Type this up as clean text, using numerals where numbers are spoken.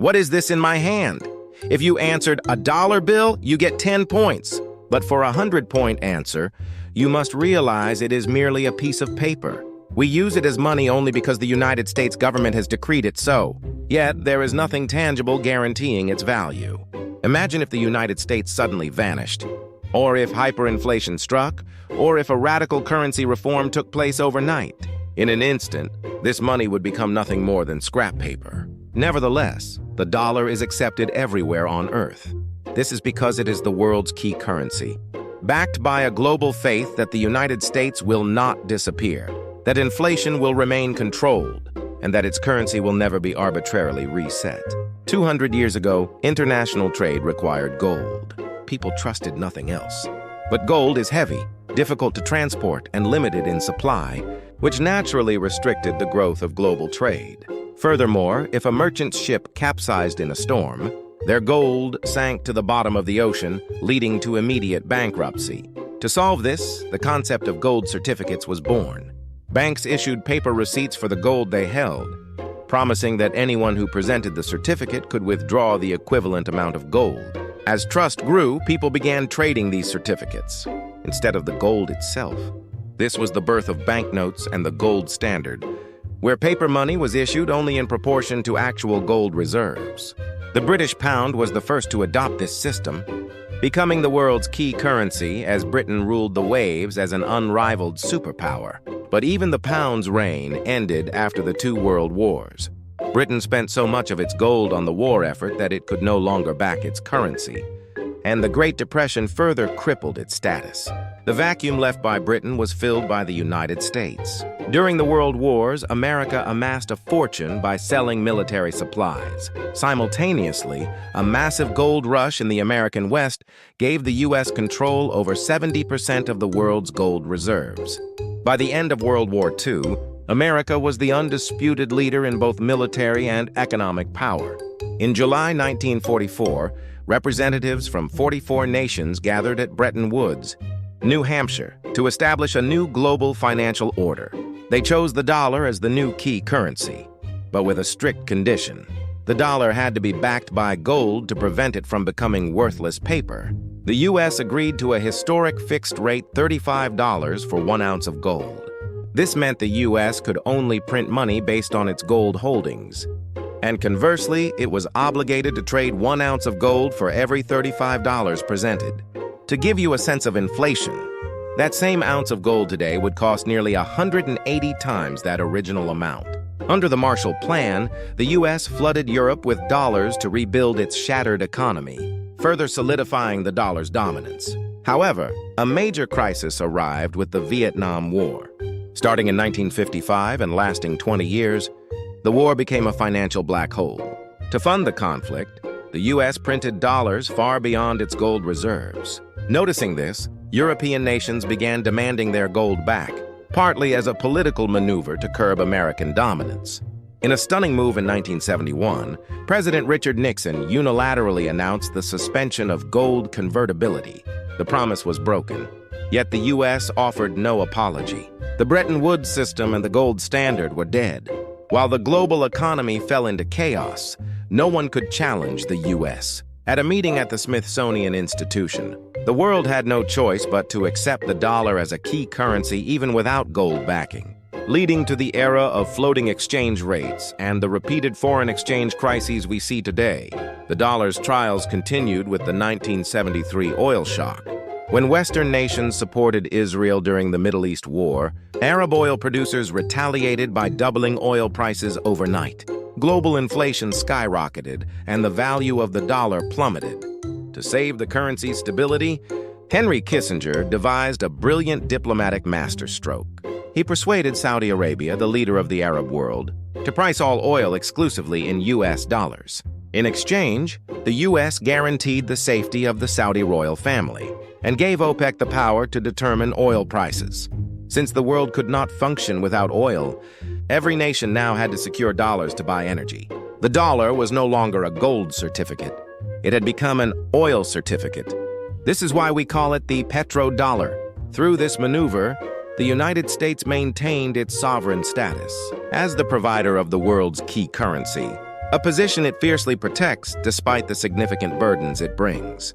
What is this in my hand? If you answered a dollar bill, you get 10 points. But for a 100-point answer, you must realize it is merely a piece of paper. We use it as money only because the United States government has decreed it so. Yet, there is nothing tangible guaranteeing its value. Imagine if the United States suddenly vanished, or if hyperinflation struck, or if a radical currency reform took place overnight. In an instant, this money would become nothing more than scrap paper. Nevertheless, the dollar is accepted everywhere on Earth. This is because it is the world's key currency, backed by a global faith that the United States will not disappear, that inflation will remain controlled, and that its currency will never be arbitrarily reset. 200 years ago, international trade required gold. People trusted nothing else. But gold is heavy, difficult to transport, and limited in supply, which naturally restricted the growth of global trade. Furthermore, if a merchant ship capsized in a storm, their gold sank to the bottom of the ocean, leading to immediate bankruptcy. To solve this, the concept of gold certificates was born. Banks issued paper receipts for the gold they held, promising that anyone who presented the certificate could withdraw the equivalent amount of gold. As trust grew, people began trading these certificates instead of the gold itself. This was the birth of banknotes and the gold standard, where paper money was issued only in proportion to actual gold reserves. The British pound was the first to adopt this system, becoming the world's key currency as Britain ruled the waves as an unrivaled superpower. But even the pound's reign ended after the two world wars. Britain spent so much of its gold on the war effort that it could no longer back its currency, and the Great Depression further crippled its status. The vacuum left by Britain was filled by the United States. During the World Wars, America amassed a fortune by selling military supplies. Simultaneously, a massive gold rush in the American West gave the U.S. control over 70% of the world's gold reserves. By the end of World War II, America was the undisputed leader in both military and economic power. In July 1944, representatives from 44 nations gathered at Bretton Woods, New Hampshire, to establish a new global financial order. They chose the dollar as the new key currency, but with a strict condition. The dollar had to be backed by gold to prevent it from becoming worthless paper. The U.S. agreed to a historic fixed-rate $35 for 1 ounce of gold. This meant the U.S. could only print money based on its gold holdings. And conversely, it was obligated to trade 1 ounce of gold for every $35 presented. To give you a sense of inflation, that same ounce of gold today would cost nearly 180 times that original amount. Under the Marshall Plan, the U.S. flooded Europe with dollars to rebuild its shattered economy, further solidifying the dollar's dominance. However, a major crisis arrived with the Vietnam War. Starting in 1955 and lasting 20 years, the war became a financial black hole. To fund the conflict, the U.S. printed dollars far beyond its gold reserves. Noticing this, European nations began demanding their gold back, partly as a political maneuver to curb American dominance. In a stunning move in 1971, President Richard Nixon unilaterally announced the suspension of gold convertibility. The promise was broken, yet the U.S. offered no apology. The Bretton Woods system and the gold standard were dead. While the global economy fell into chaos, no one could challenge the U.S. At a meeting at the Smithsonian Institution, the world had no choice but to accept the dollar as a key currency even without gold backing, leading to the era of floating exchange rates and the repeated foreign exchange crises we see today. The dollar's trials continued with the 1973 oil shock. When Western nations supported Israel during the Middle East War, Arab oil producers retaliated by doubling oil prices overnight. Global inflation skyrocketed, and the value of the dollar plummeted. To save the currency's stability, Henry Kissinger devised a brilliant diplomatic masterstroke. He persuaded Saudi Arabia, the leader of the Arab world, to price all oil exclusively in U.S. dollars. In exchange, the U.S. guaranteed the safety of the Saudi royal family and gave OPEC the power to determine oil prices. Since the world could not function without oil, every nation now had to secure dollars to buy energy. The dollar was no longer a gold certificate. It had become an oil certificate. This is why we call it the Petro-dollar. Through this maneuver, the United States maintained its sovereign status. As the provider of the world's key currency, a position it fiercely protects despite the significant burdens it brings.